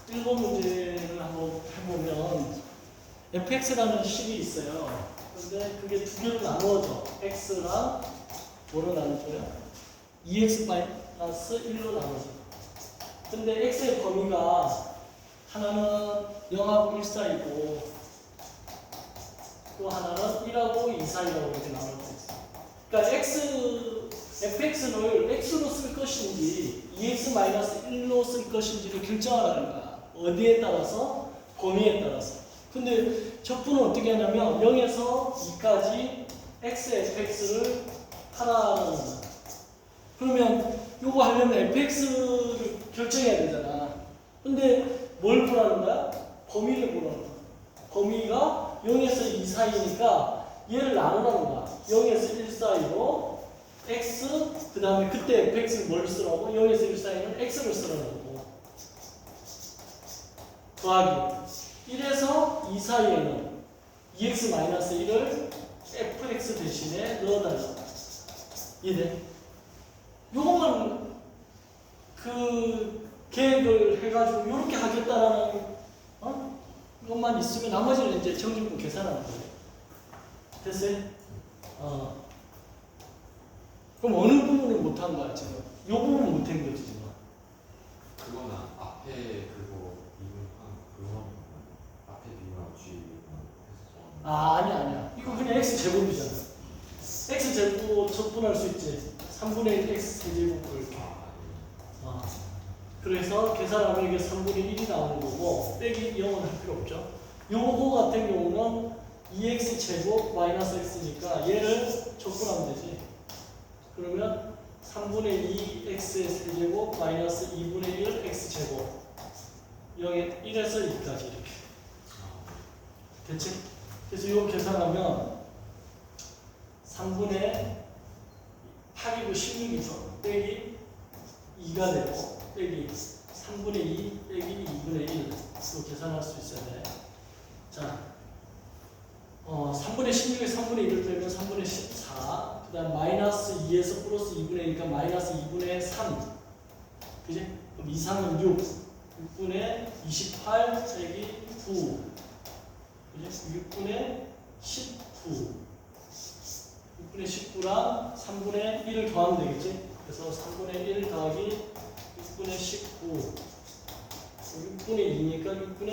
일본 문제를 한번 해보면 fx라는 식이 있어요. 근데 그게 두 개로 나누어져. x랑 뭐로 나누어져요? 2x 마이너스 1로 나누어져. 근데 x의 범위가 하나는 0하고 1 사이고 또 하나는 1하고 2 사이라고 이렇게 나눠져 있어. 그러니까 fx를 x로 쓸 것인지 2x-1로 쓸 것인지를 결정하라는 거야. 어디에 따라서? 범위에 따라서. 근데 적분은 어떻게 하냐면 0에서 2까지 xfx를 하라는 거야. 그러면 이거 하려면 fx를 결정해야 되잖아. 근데 뭘 보라는 거야? 범위를 보라는 거야. 범위가 0에서 2 사이니까 얘를 나누라는 거야. 0에서 1 사이로 x, 그 다음에 그때 fx를 뭘 쓰라고? 0에서 1 사이는 x를 쓰라는 거고. 더하기 1에서 2 사이에는 2x-1을 fx 대신에 넣어달라고. 이해돼? 요거만 그 계획을 해가지고 이렇게 하겠다라는 것만 있으면 나머지는 이제 정직분 계산하는 거예요. 됐어요? 그럼 어느 부분을 못한 거야 지금? 요 부분 못한 거지 지금. 그거는 앞에 그거 이분한 그거 앞에 비교랑 G 아니야. 이거 그냥 x 제곱이잖아. x 제곱 적분할 수 있지. 3분의 1 x 세제곱을 이렇게. 그래서 계산하면 이게 3분의 1이 나오는 거고 빼기 0은 할 필요 없죠. 요거 같은 경우는 2x 제곱 마이너스 x니까 얘를 적분하면 되지. 그러면 3분의 2 x의 세제곱 마이너스 2분의 1 x 제곱 0에 1에서 2까지 이렇게. 됐지? 그래서 이거 계산하면 3분의 8이고 16이죠. 빼기 2가 되고 빼기 3분의 2 빼기 2분의 1 이거 계산할 수 있어야 돼. 자, 3분의 16에 3분의 1을 빼면 3분의 14. 그 다음 마이너스 2에서 플러스 2분의 1이니까 마이너스 2분의 3. 그지? 그럼 2, 3은 6. 6분의 28 빼기 9. 그지? 6분의 19. 6분의 19랑 3분의 1을 더하면 되겠지? 그래서 3분의 1 더하기 6분의 19. 6분의 2니까 6분의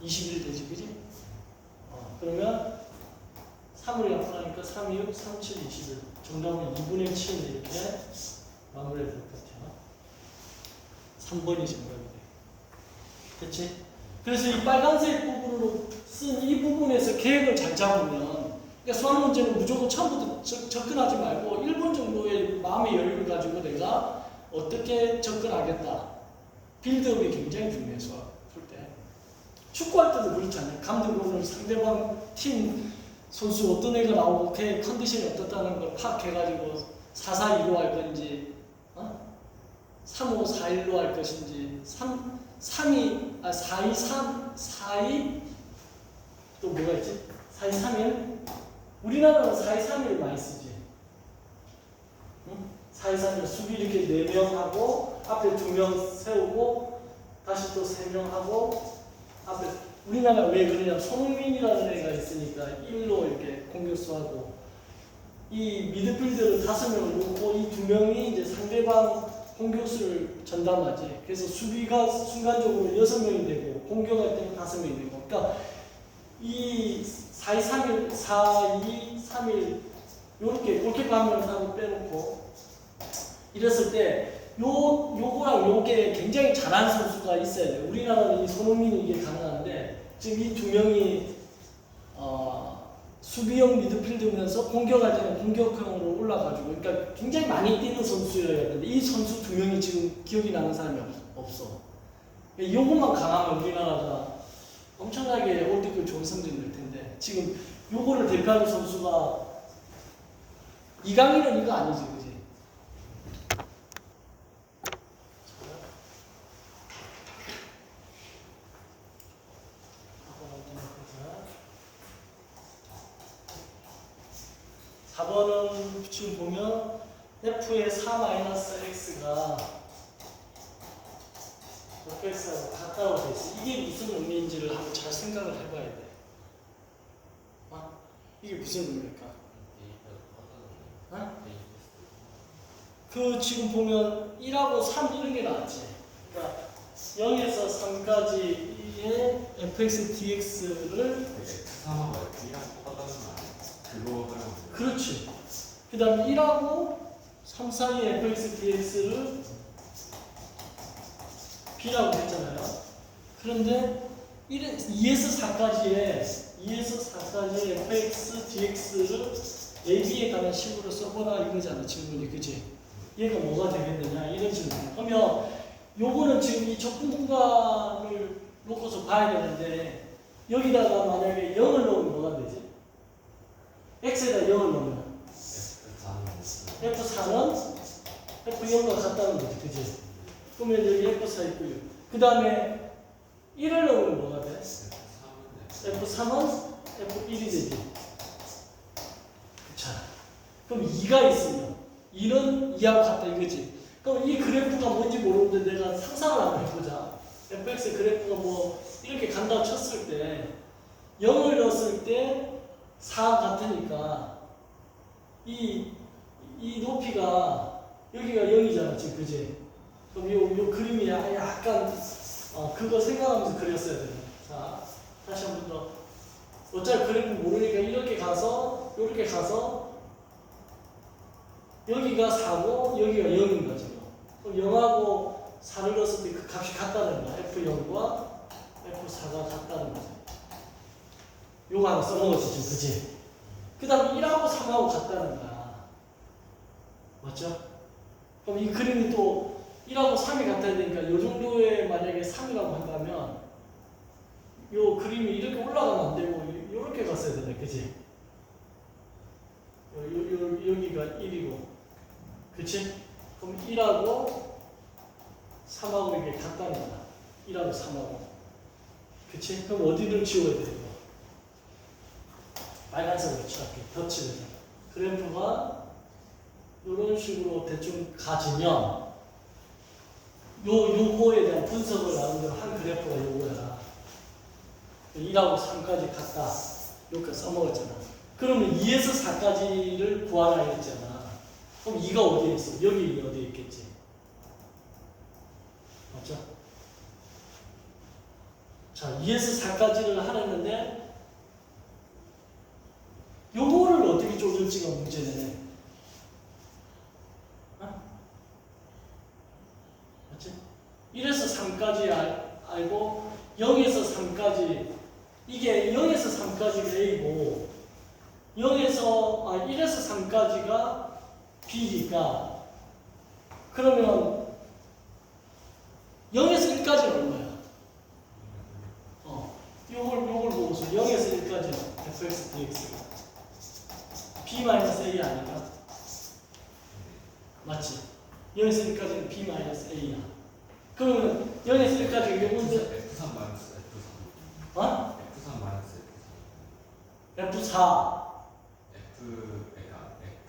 21 되지, 그지? 그러면 3을 약분하니까 3, 6, 3, 7, 21. 정답은 2분의 7 이렇게 마무리해야 될 것 같아요. 3번이 정답이 돼. 됐지? 그래서 이 빨간색 부분으로 쓴 이 부분에서 계획을 잘 잡으면, 그러니까 수학 문제는 무조건 처음부터 접근하지 말고 1분 정도의 마음의 여유를 가지고 내가 어떻게 접근하겠다. 빌드업이 굉장히 중요해, 수학 풀 때. 축구할 때도 그렇잖아요. 감독이 오늘 상대방 팀 선수 어떤 애가 나오고 걔 컨디션이 어떻다는 걸 파악해가지고 4-4-2로 할 건지 3-5-4-1로 할 것인지 4-2-3 4-2 또 뭐가 있지? 4-2-3-1? 우리나라는 4-2-3-1 많이 쓰지. 4-2-3-1 수비 이렇게 4명 하고 앞에 2명 세우고 다시 또 3명 하고 앞에 우리나라 왜 그러냐? 손흥민이라는 애가 있으니까 1로 이렇게 공격수하고 이 미드필더를 5명을 놓고 이 2명이 이제 상대방 공격수를 전담하지. 그래서 수비가 순간적으로 6명이 되고 공격할 때는 5명이 되고. 그러니까 이 4-2-3-1, 4-2-3-1 요렇게 골키퍼 한 명 하고 빼놓고 이랬을 때 요거랑 요게 굉장히 잘하는 선수가 있어야 돼. 우리나라는 이 손흥민이 이게 가능한데 지금 이 2명이 수비형 미드필드면서 공격할 때는 공격형으로 올라가지고 그러니까 굉장히 많이 뛰는 선수여야 되는데 이 선수 2명이 지금 기억이 나는 사람이 없어. 요것만 강하면 우리나라가 엄청나게 올드급 좋은 성적이 낼 텐데 지금 요거를 대표하는 선수가 이강인은 이거 아니지, 그지? (4번은) 지금 보면 f의 4-x가 fx하고 같다고 돼 있어. 이게 무슨 의미인지를 한번 잘 생각을 해봐야 돼. 이게 무슨 의미일까? 그 지금 보면 1하고 3 이런 게 나왔지. 그러니까 0에서 3까지의 fx dx를 F3하고 F2랑 똑같다는 거 아니야? 그거 하려고. 그렇지. 그 다음에 1하고 3 사이의 fx dx를 b라고 했잖아요. 그런데 2에서 4까지의 fx dx를 ab에 관한 식으로 써보라 이거잖아 질문이. 그지? 얘가 뭐가 되겠느냐 이런 질문. 그러면 요거는 지금 이 적분 공간을 놓고서 봐야 되는데 여기다가 만약에 0을 넣으면 뭐가 되지? x에다 0을 넣으면 F4는 F0과 같다는 거지. 그지? 그러면 여기 F4 있고요. 그 다음에 1을 넣으면 뭐가 돼? F3은 F1이 되지. 자, 그럼 2가 있으면 2는 2하고 같다 이거지. 그럼 이 그래프가 뭔지 모르는데 내가 상상을 한번 해보자. fx 그래프가 뭐 이렇게 간다고 쳤을 때 0을 넣었을 때 4 같으니까 이 높이가 여기가 0이잖아 지금. 그지? 그럼 요 그림이 약간 그거 생각하면서 그렸어야 돼. 자, 다시 한 번 더. 어차피 그래프 모르니까 이렇게 가서 여기가 4고 여기가 0인 거죠. 그럼 0하고 4를 넣었을 때 그 값이 같다는 거야. F0과 F4가 같다는 거죠. 요거 하나 써먹었지, 그치? 그 다음에 1하고 3하고 같다는 거야. 맞죠? 그럼 이 그림이 또 1하고 3이 같아야 되니까 요 정도의 만약에 3이라고 한다면 요 그림이 이렇게 올라가면 안 되고 요렇게 갔어야 되네, 그치? 여기가 1이고, 그치? 그럼 1하고 3하고 이게 같다는 거야. 1하고 3하고. 그치? 그럼 어디를 지워야 돼, 이거? 빨간색으로 칠할게. 덧칠해서. 그래프가 이런 식으로 대충 가지면 요거에 대한 분석을 나눈 한 그래프가 요거야. 1하고 3까지 같다. 이렇게 써먹었잖아. 그러면 2에서 4까지를 구하라 했잖아. 그럼 2가 어디에 있어? 여기 어디에 있겠지? 맞죠? 자, 2에서 4까지를 하랬는데 요거를 어떻게 조절지가 문제네. 맞지? 1에서 3까지 알고 0에서 3까지 이게 0에서 3까지가 A고 1에서 3까지가 B니까 그러면 0에서 1까지는 얼마야? 요걸 보고서 0에서 1까지는 fx dx가 b-a 아닐까? 맞지? 0에서 1까지는 b-a야. 그러면 0에서 1까지 요건데 F3 마이너스 F3. 어? F3 마이너스 F4 그러니까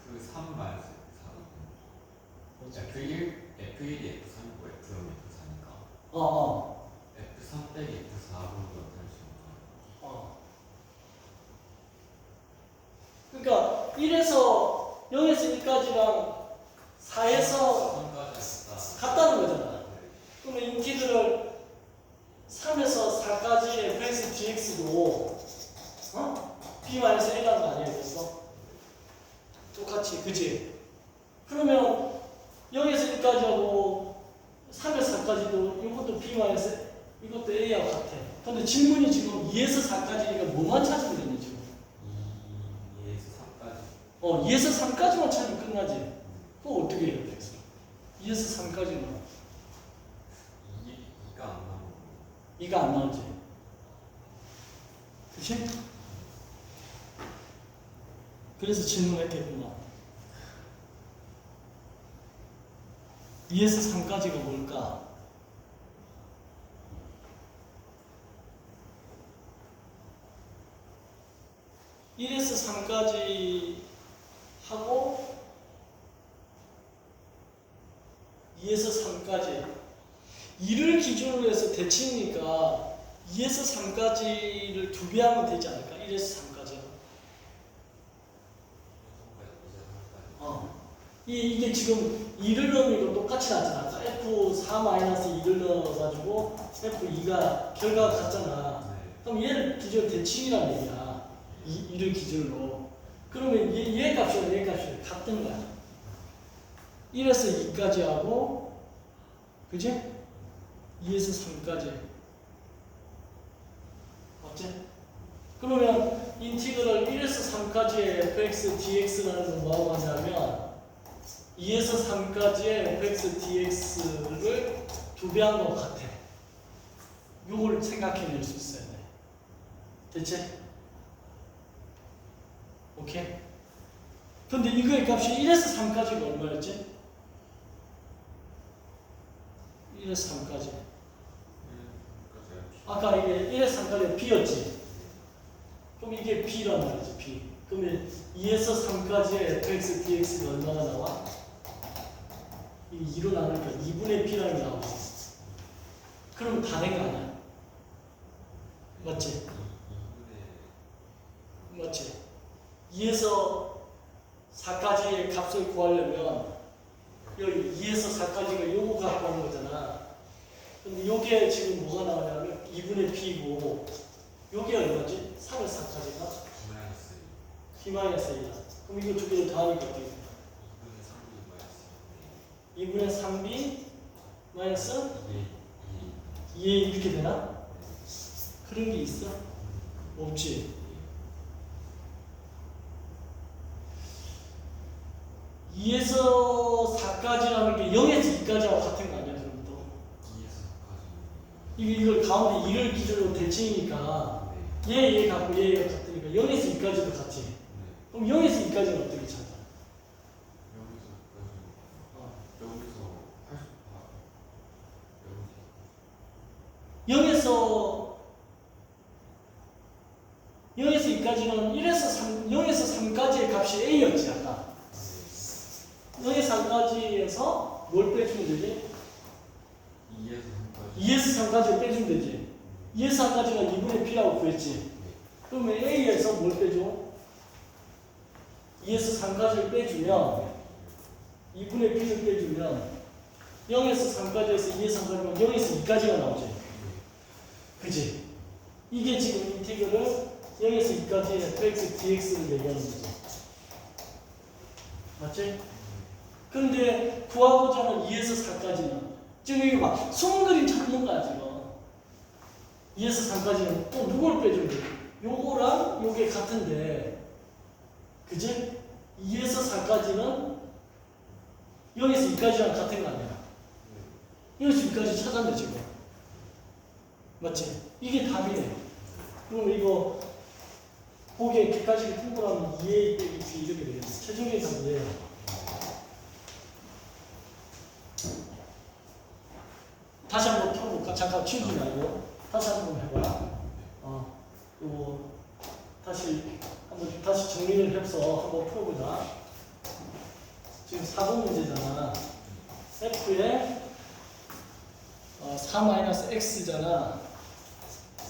F3 마이너스 F4. F1이 F3이고 F0이 F4니까. F3 빼기 F4로 나타낼 수 있는 거. 그러니까 0에서 1까지랑 4에서 3까지 같다는 거잖아. 그러면 인티그럴 3에서 4까지의 fx dx도 b-a라는 거 아니야, 그래서? 똑같이, 그지? 그러면 0에서 1까지하고 3에서 4까지도 이것도 b-a, 이것도 a하고 같아. 근데 질문이 지금 2에서 4까지니까 뭐만 찾으면 되니, 지금? 2에서 3까지. 2에서 3까지만 찾으면 끝나지. 그거 어떻게 해야 돼? 2에서 3까지만. 2가 안 나오고. 2가 안 나오지. 그치? 그래서 질문했겠구나. 2에서 3까지가 뭘까? (1에서 3까지) 하고 2에서 3까지 2를 기준으로 해서 대칭이니까 2에서 3까지를 2배 하면 되지 않을까? 1에서 3까지. 이게 지금 2를 넣으면 이거 똑같이 나잖아. 아까 F4-2를 넣어가지고 F2가 결과가 같잖아. 그럼 얘를 기준으로 대칭이란 얘기야. 2를 기준으로. 그러면 얘 값이랑 얘 값이 같은 거야. 1에서 2까지 하고, 그지? 2에서 3까지. 맞지? 그러면 인티그럴 1에서 3까지의 fx dx라는 건 뭐라고 하냐면 2에서 3까지의 fx dx를 2배한 것 같아. 요걸 생각해낼 수 있어야 돼. 됐지? 오케이? 근데 이거의 값이 1에서 3까지가 얼마였지? 1에서 3까지. 아까 이게 1에서 3까지가 b였지? 그럼 이게 b란 말이지, b. 그러면 2에서 3까지의 fx dx가 얼마가 나와? 이 2로 나누니까 2분의 b라는 게 나오지. 그럼 다 된 거 아니야? 맞지? 맞지? 2에서 4까지의 값을 구하려면 여기 2에서 4까지가 요거 갖고 하는 거잖아. 근데 요게 지금 뭐가 나오냐면 2분의 b고 요게 얼마지? 3에서 4까지가? b-a다. 그럼 이거 두 개를 더하니까 어떻게 돼? 2분의 3b 마이너스 2에 이렇게 되나? 그런 게 있어? 없지. 2에서 4까지라는 게 0에서 2까지하고 같은 거 아니야, 그럼 또? 이걸 가운데 2를 기준으로 대칭이니까 얘 갖고 얘가 같으니까 0에서 2까지도 같지. 그럼 0에서 2까지는 어떻게 찾아? 여기서 0에서 2까지는 0에서 3까지의 값이 a였지, 아까. 0에서 3까지에서 뭘 빼주면 되지? 2에서 3까지를 빼주면 되지. 2에서 3까지가 2분의 b라고 구했지. 그러면 a에서 뭘 빼줘? 2에서 3까지를 빼주면 2분의 b를 빼주면 0에서 3까지에서 2에서 3까지면 0에서 2까지가 나오지. 그치? 이게 지금 인티그럴 0에서 2까지의 fx dx를 얘기하는 거지. 맞지? 근데 구하고자 하는 2에서 4까지는 지금 이게 막 숨은 그림 찾는 거야 지금. 2에서 3까지는 또 누굴 빼주면 돼? 요거랑 요게 같은데, 그지? 2에서 4까지는 0에서 2까지랑 같은 거 아니야? 0에서 2까지 찾았네 지금. 맞지? 이게 답이네. 그럼 이거 보기에 객관식이 통보하면 2a 빼기 b 이렇게 되겠네. 최종의 답은 얘야. 다시 한번 풀어볼까? 잠깐 치우지 말고 다시 한번 해봐. 이거 다시 정리를 해서 한번 풀어보자. 지금 4번 문제잖아. f에 4-x잖아.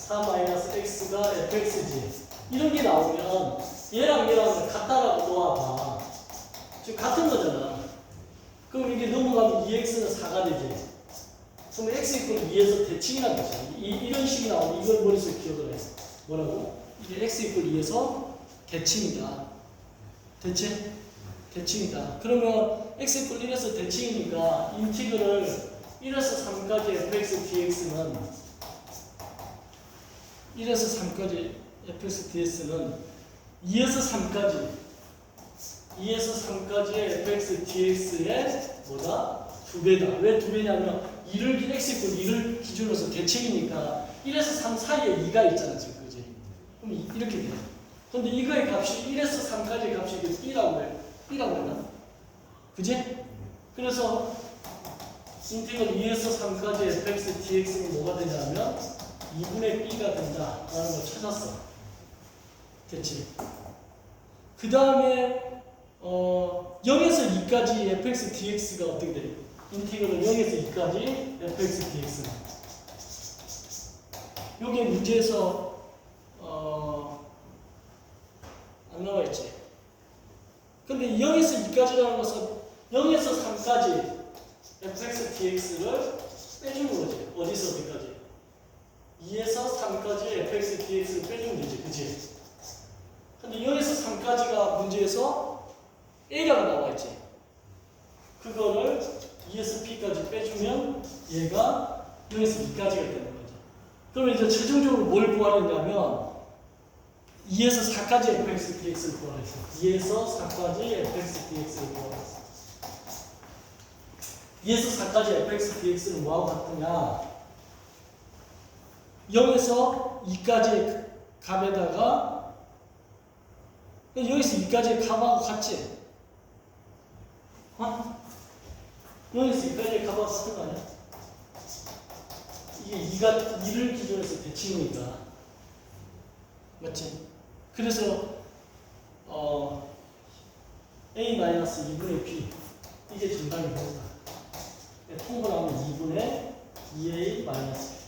4-x가 fx지. 이런 게 나오면 얘랑 얘랑 같다라고 놓아봐. 지금 같은 거잖아. 그럼 이게 넘어가면 2x는 4가 되지. 그럼 x 이퀄 2에서 대칭이라는 거지. 이런 식이 나오면 이걸 머릿속에 기억을 해. 뭐라고? 이게 x 이퀄 2에서 대칭이다. 대칭? 대칭이다. 그러면 x 이퀄 1에서 대칭이니까 인티그럴 1에서 3까지 fx dx는 1에서 3까지 fx dx는 2에서 3까지의 fx dx의 뭐다? 2배다. 왜 2배냐면 2를 x 이퀄 2를 기준으로 해서 대칭이니까 1에서 3 사이에 2가 있잖아 지금. 그지? 그럼 이렇게 돼. 근데 이거의 값이 1에서 3까지의 값이 이게 b라고 해. b라고 했나? 그지? 그래서 인테그럴 2에서 3까지의 fx dx는 뭐가 되냐면 2분의 b가 된다라는 걸 찾았어. 됐지? 그 다음에 0에서 2까지 fx dx가 어떻게 돼? 인티그럴 0에서 2까지 fx dx는 요게 문제에서 안 나와 있지. 근데 0에서 2까지라는 것은 0에서 3까지 fx dx를 빼주는 거지. 어디서 어디까지? 2에서 3까지 fx dx를 빼주면 되지. 그치? 근데 0에서 3까지가 문제에서 A라고 나와 있지. 그거를 2에서 P까지 빼주면 얘가 0에서 2까지가 되는 거죠. 그러면 이제 최종적으로 뭘 구하려냐면 2에서 4까지 fx dx를 구하랬어. 2에서 4까지 fx dx를 구하랬어. 2에서 4까지 fx dx는 뭐하고 같으냐? 0에서 2까지 값에다가 여기서 2까지 값하고 같지? 0에서 2까지 값하고 같은 거 아니야? 이게 2가 2를 기준해서 대칭이니까 맞지? 그래서 A-2분의 B 이게 정답이 된다. 통분하면 2분의 2A 마이너스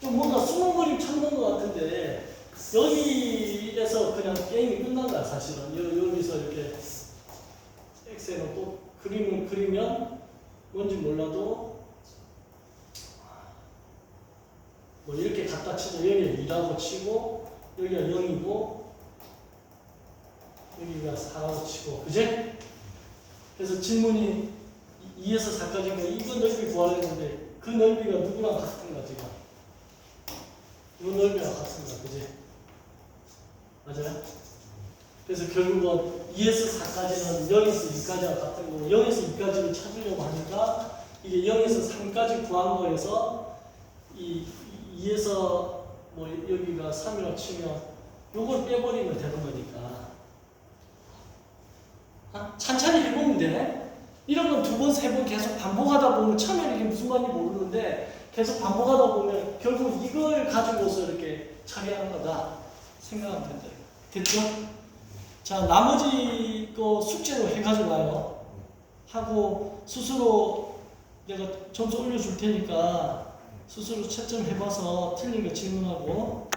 좀 뭔가 숨은 그림 찾는 것 같은데 여기에서 그냥 게임이 끝난 거야 사실은. 여기서 이렇게 X 해놓고 그림을 그리면 뭔지 몰라도 뭐 이렇게 갖다 치죠. 여기가 2라고 치고 여기가 0이고 여기가 4라고 치고 그제? 그래서 질문이 2에서 4까지니까 이거 넓이 구하려는데 그 넓이가 누구랑 같은가 지금? 이 넓이랑 같은가 그지? 맞아요? 그래서 결국은 2에서 4까지는 0에서 2까지와 같은 거고 0에서 2까지를 찾으려고 하니까 이게 0에서 3까지 구한 거에서 이 2에서 뭐 여기가 3이라고 치면 요걸 빼버리면 되는 거니까 천천히 해보면 돼. 이런 건 2번, 3번 계속 반복하다 보면 처음에는 이게 무슨 말인지 모르는데 계속 반복하다 보면 결국 이걸 가지고서 이렇게 처리하는 거다 생각하면 된다. 됐죠? 자, 나머지 거 숙제로 해가지고 와요. 하고 스스로 내가 점수 올려줄 테니까 스스로 채점 해봐서 틀린 거 질문하고